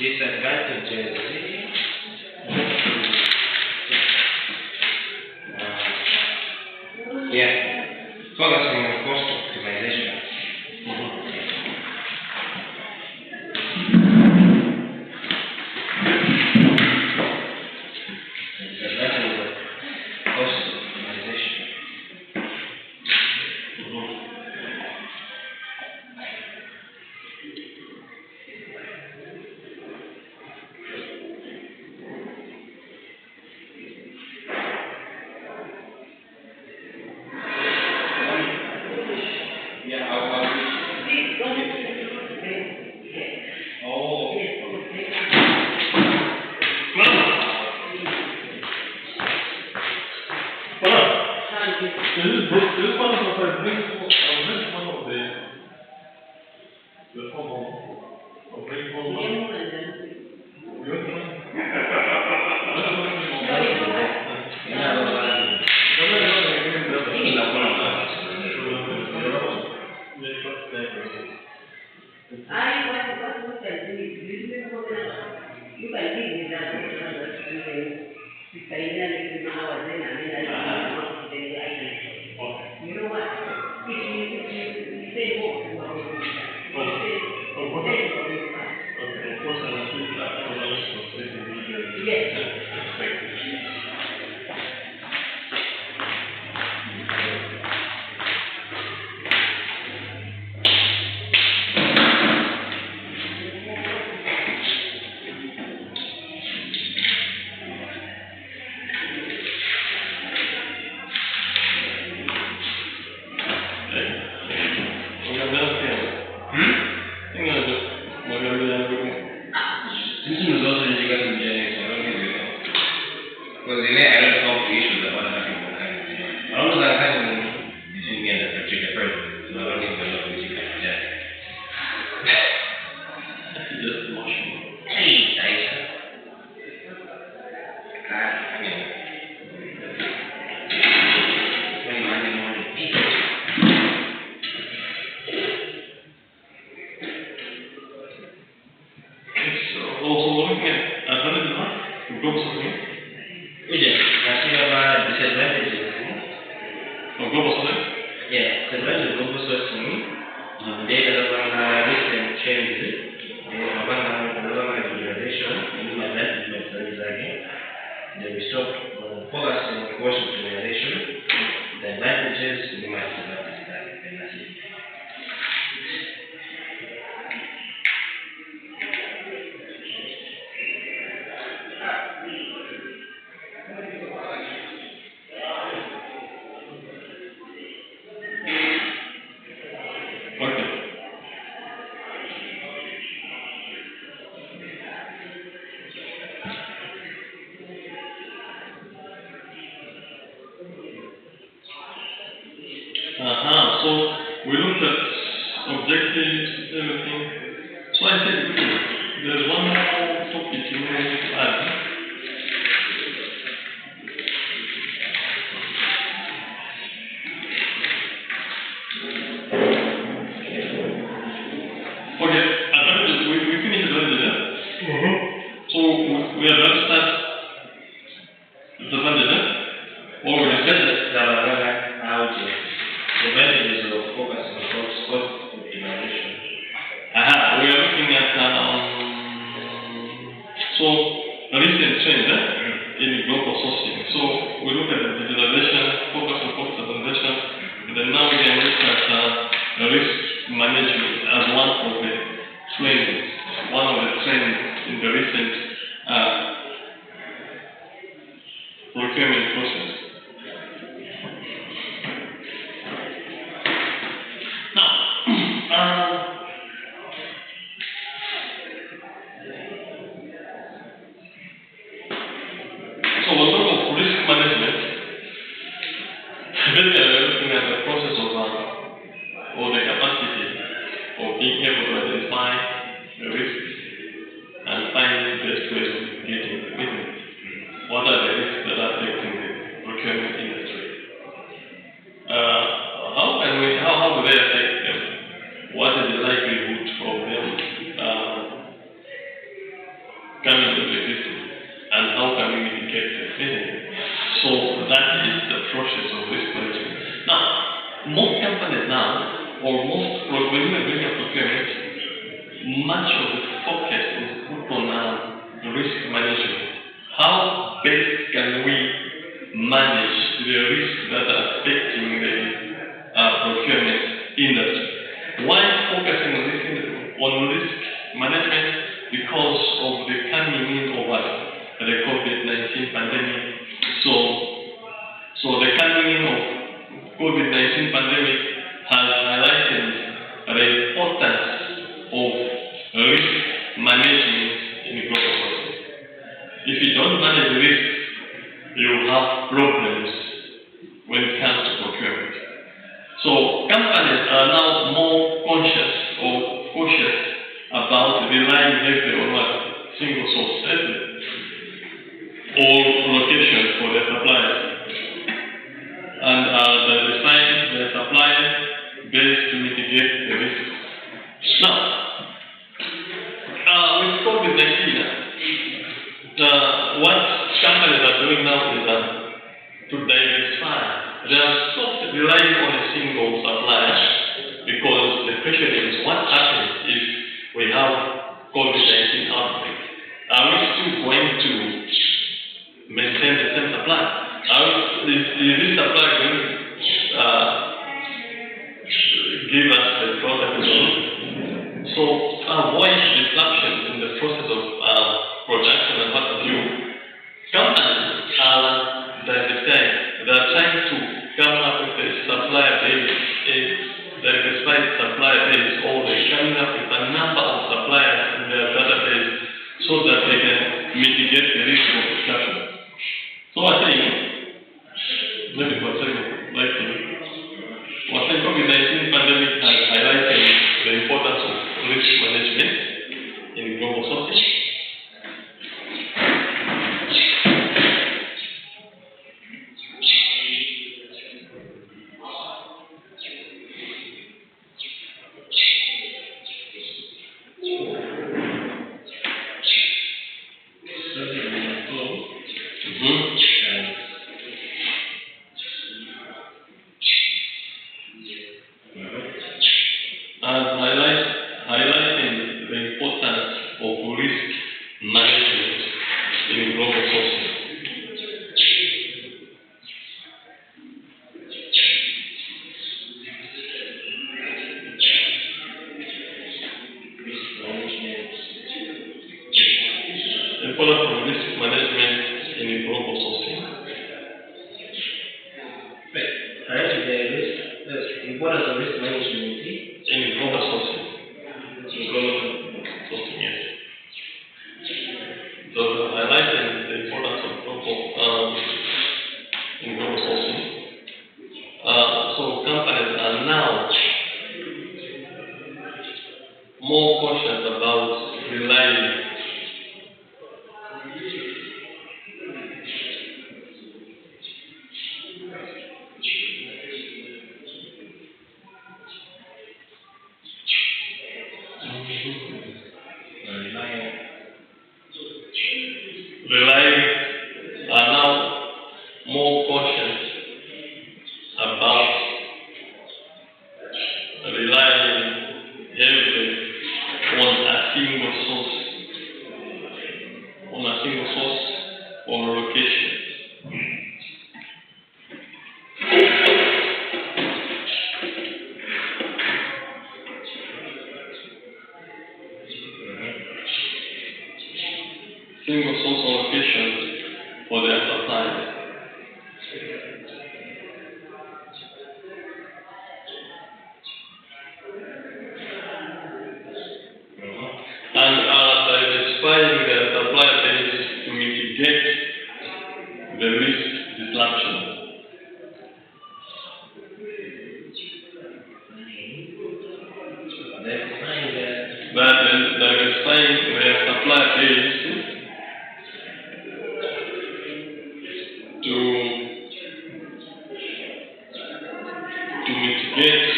Disadvantages. Focusing on cost optimization. Disadvantages of cost optimization. objectives, everything. So I said, there's one more topic you want to add. Okay, we finished already, yeah? So we are going to start the advantage, yeah? Or we discuss it? The advantages of focus on cost optimization. We are looking at so recent trend in global sourcing. So we look at the digitalization, focus on cost optimization, and then now we can look at risk management as one of the trends, in the recent procurement process. Now, so on top of risk management, basically we're looking at the process of or the capacity of being able to identify the risks and find the best ways of mitigating it. What are the risks that are affecting the procurement industry? How do they affect them? What is the likelihood of them coming into existence? And how can we mitigate them? So that is the process of risk management. Now, most companies now, or when we are doing a procurement, much of the focus is put on risk management. How best can we manage the risks that are affecting the procurement industry? Why focusing on risk management? Because of the coming in of the COVID-19 pandemic. So the coming in of COVID-19 pandemic has highlighted the importance of risk management in global sourcing. If you don't manage risk, you will have problems when it comes to procurement. So companies are now more conscious or cautious about relying heavily on single source or location for their suppliers. And they define their suppliers best to mitigate the risks. Now, with COVID-19, what companies are doing now is to diversify. They are stopped relying on a single supplier because the question is what happens if we have COVID-19 outbreak? Are we still going to maintain the same supply? Is this supply going to give us the product? So avoid disruption in the process of production and what have you. Companies are diversifying. They are trying to come up with a supplier base, a diversified supplier base, or they're coming up with a number of suppliers in their database so that they can mitigate the risk of disruption. So I think, maybe for a second, COVID-19 pandemic has highlighted the importance of risk management in global sourcing. Highlighting the importance of risk management in global sourcing. Importance of risk management in global sourcing. Importance of risk management in global sourcing. Yes. So highlighting the importance of in global sourcing. So companies are now more cautious about relying. Relying are now more cautious about relying heavily on a single source or location. Single source or location for their supply. And are diversifying their supply base to mitigate the risk disruption. Diversifying their supply base to mitigate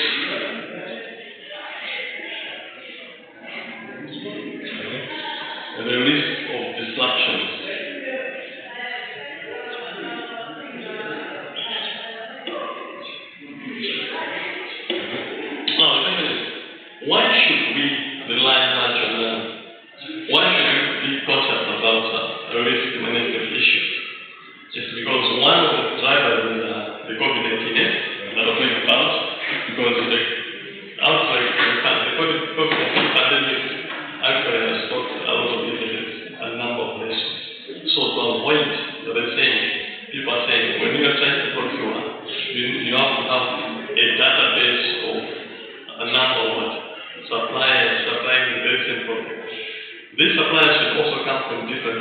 the risk of disruptions. Now, the question is, why should we rely much on why should we be cautious about risk management issues? It's because one of the drivers is the COVID-19 that we're talking about, because the outbreak, the COVID-19 pandemic actually has taught a lot of businesses a number of lessons. So to avoid the same, people are saying when you are trying to procure, you have to have a database of a number of suppliers supplying the very same product. These suppliers should also come from different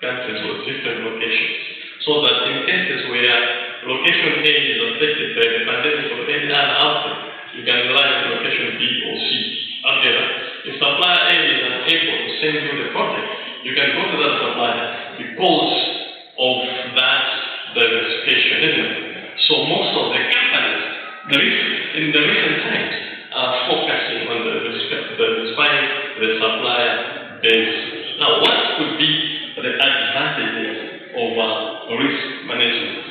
countries or different locations, so that in cases where location A is affected by the pandemic or any other outbreak, you can rely on location B or C. However, if supplier A is unable to send you the product, you can go to that supplier because of that diversification, isn't it? So most of the companies, in the recent times, are focusing on diversifying the supplier base. Now, what could be the advantages of risk management?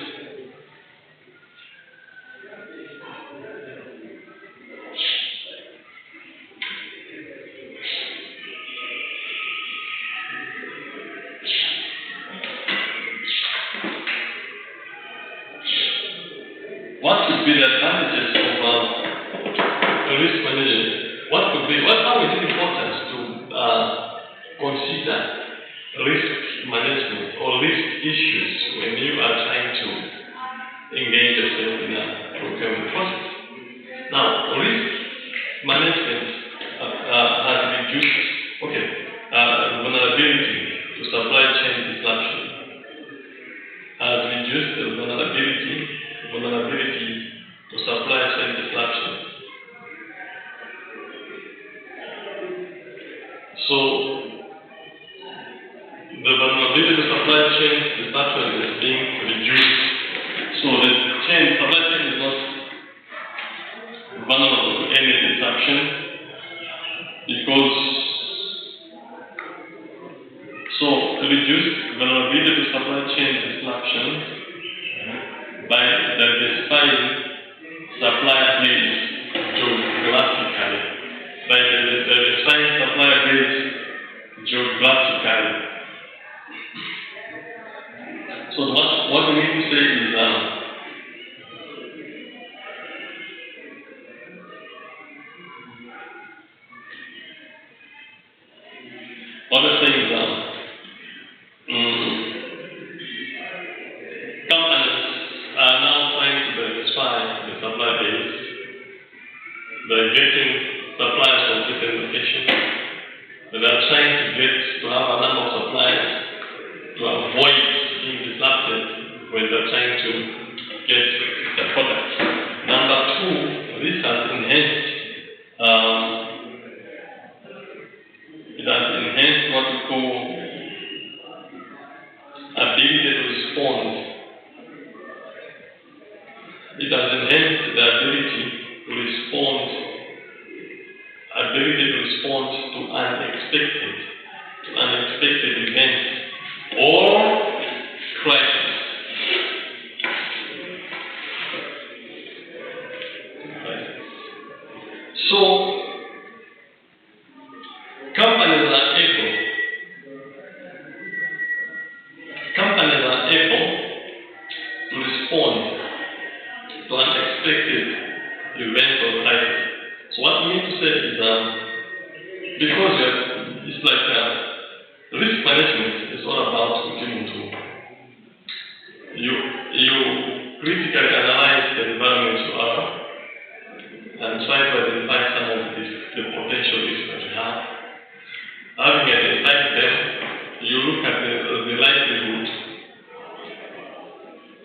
What could be the advantages of risk management? How is it important to consider risk management or risk issues when you are trying to engage yourself in a procurement process? Now, risk management has reduced vulnerability to supply chain disruption. Has reduced the vulnerability to supply chain disruption. So, the vulnerability to supply chain disruption is being reduced. So, the supply chain is not vulnerable to any disruption because reduced vulnerability to supply chain disruption by diversifying supply base geographically. By diversifying supply base geographically. So what we need to say is other things companies are now trying to diversify the supply base. They're getting suppliers from different locations. They are trying to have a number of suppliers to avoid being disrupted when they're trying ability to respond to unexpected events or crisis. So, companies are able to respond to unexpected events or crisis. So what we need to say is because it's like risk management is all about continuing to you critically analyze the environment you are and try to identify some of the potential risks that you have. Having identified them, you look at the likelihood,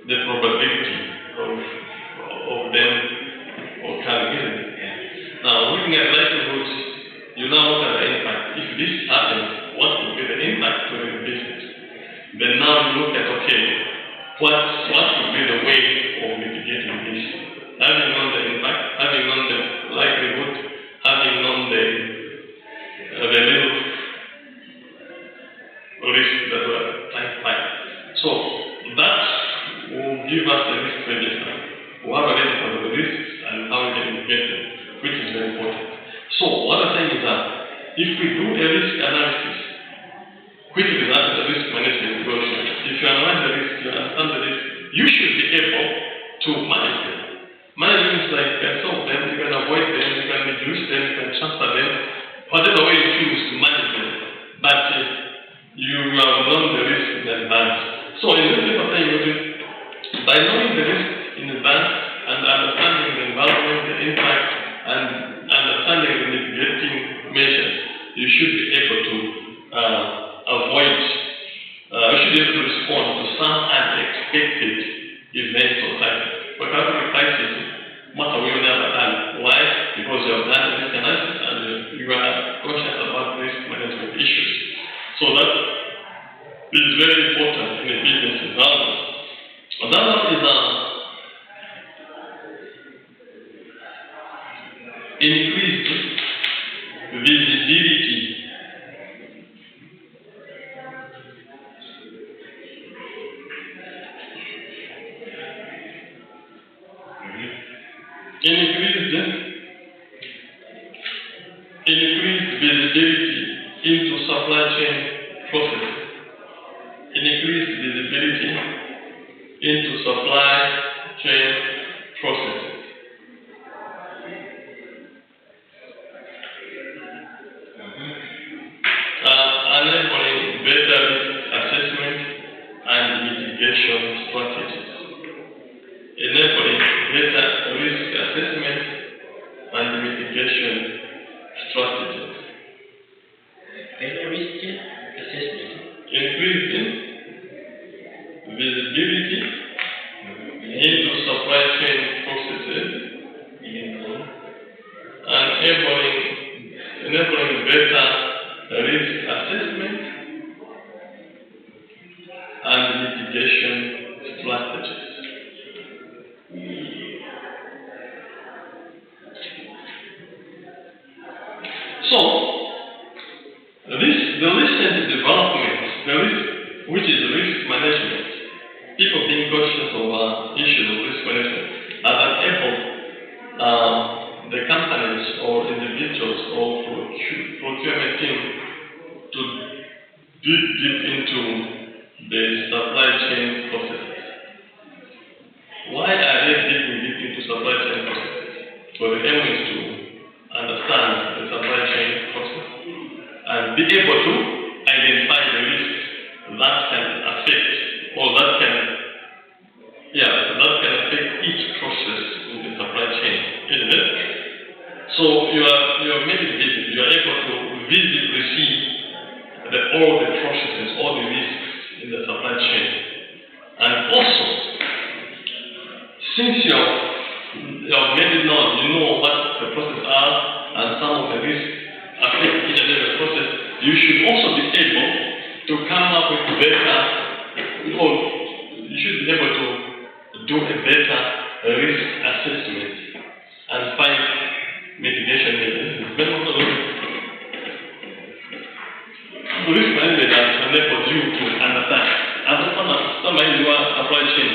the probability of them occurring. Now, looking at likelihoods, you now look at the impact. If this happens, what would be the impact to the business? Then now you look at, okay, what would be the way of mitigating this? Having known the impact, having known the likelihood, having known the little risk that we are trying to find. So that will give us a risk register. We have a register of the risks and how we can mitigate them, which is very important. So what I'm saying is that if we do a risk analysis, which is not a risk management, because if you analyze the risk, you understand the risk, you should be able to manage them. Management is like you can solve them, you can avoid them, you can reduce them, you can transfer them, whatever way you choose to manage them. But you have known the risk in advance. So in this type of thing, by knowing the risk in advance and understanding the environment, the impact, and understanding the mitigating measures, you should be able to respond to some unexpected events or crisis. But after the crisis, matter we never done. Why? Because you have done risk analysis and you are conscious about risk management issues. So that is very important in a business environment. Another one is increased visibility. Increased visibility into supply chain processes. Increased visibility into supply chain processes. Enabling better risk assessment and mitigation strategies. Enabling better risk assessment and mitigation strategies. Better risk assessment. Increasing visibility into supply chain processes. Enabling better risk assessment and mitigation strategies. So, the recent developments, which is risk management, people being conscious of issues of risk management, have enabled the companies or individuals or procurement team to dig deep into the supply chain processes. Why are they digging deep into supply chain processes? Well, the aim is to understand the supply chain process and be able to identify the risks that can affect or that can affect each process in the supply chain, isn't it? So you are made it visible. You are able to visibly see all the processes, all the risks in the supply chain. And also, since you have made it known, you know what the processes are and some of the risks affect each and every process, you should also be able to come up with better, or you should be able to do a better risk assessment and find mitigation measures. you to understand. As somebody who are supply chain,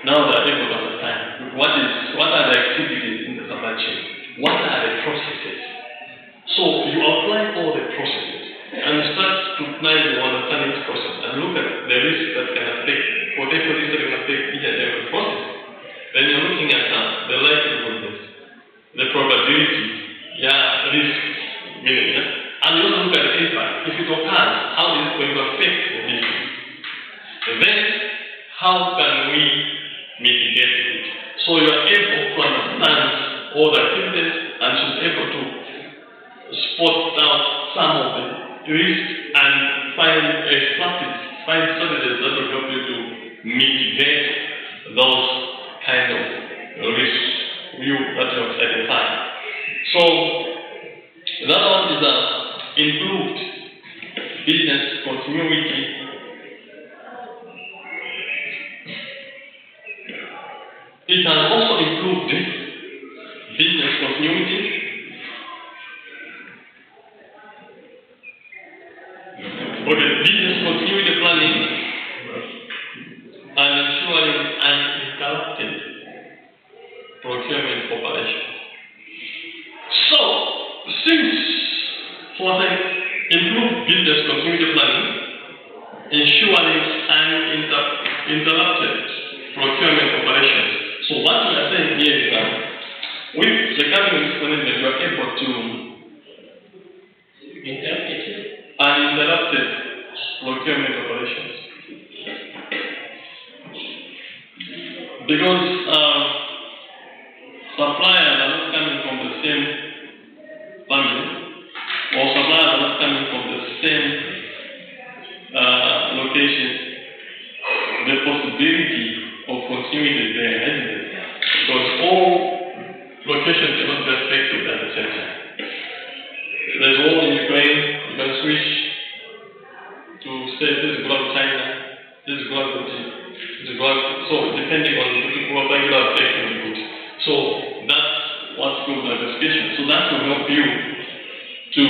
now they are able to understand what are the activities in the supply chain, what are the processes. So you apply all the processes and start scrutinizing or understanding this process and look at the risks that can affect, potential risks that can affect each and every process. Then you're looking at the likelihood, the probability, risk, meaning, and you also look at the impact. If it occurs, how is it going to affect the business? Then, how can we mitigate it? So you are able to understand all the activities and should be able to spot out some of the risks and find strategies that will help you to mitigate those kind of risks that you have identified. So that one is improved business continuity. It has also improved business continuity. Business continuity planning and ensuring uninterrupted procurement operation. So, since for the improved business continuity planning, ensuring uninterrupted procurement operations. So what we are saying here is that with the capital management, you are able to uninterrupted procurement operations. Because suppliers are not coming from the same family, or suppliers are not coming from the same location, the possibility of continuity is there, isn't it? Because all locations cannot be affected at the same time. There's war in Ukraine, you can switch to say this is going to China, this is going to so depending on what angle of affect on the good. So that's what's called diversification. So that will help you to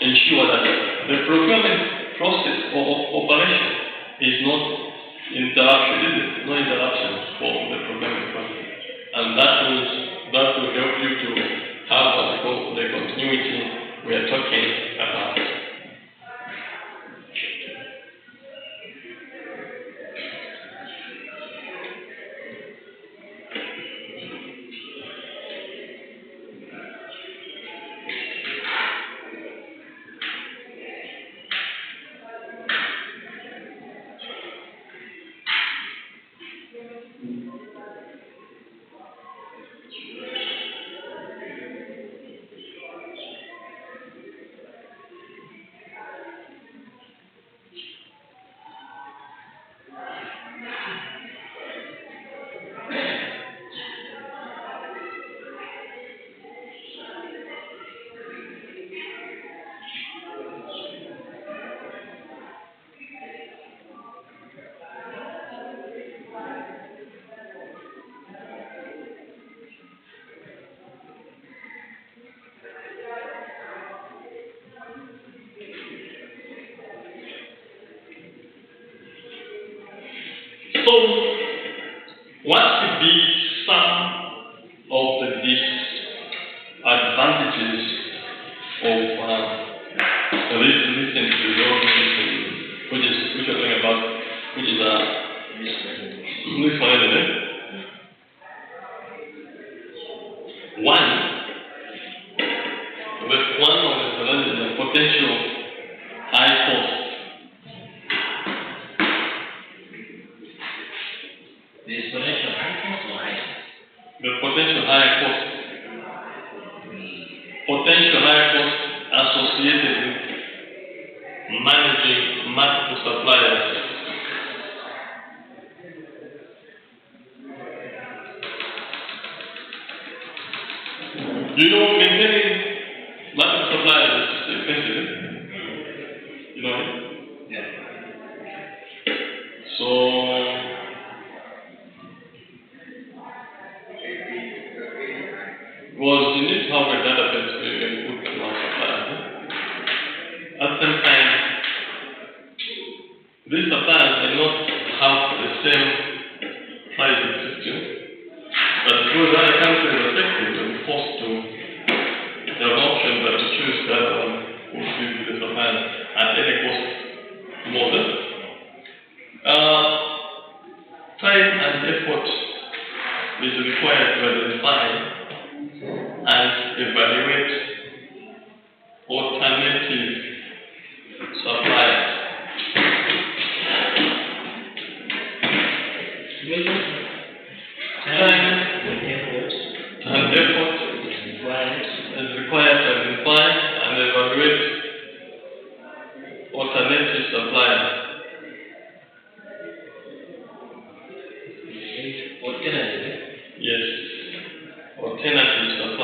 ensure that the procurement process or operation is not interrupted, is it? No interruption for the procurement process. And that will help you to have the continuity we are talking about. So, what could be some of the disadvantages of this recent reorganization, which we're talking about, which is mismanagement? One of the challenges is potential high cost. The potential higher cost. Potential higher cost associated with managing multiple suppliers. You know, maintaining multiple suppliers is expensive. You know? Yeah. So was you need to have a database where you can put one supplier. At the same time, at any cost model. Time and effort is required to identify and evaluate alternative suppliers. Time and effort is required to identify and evaluate alternative suppliers. Yes, alternative suppliers.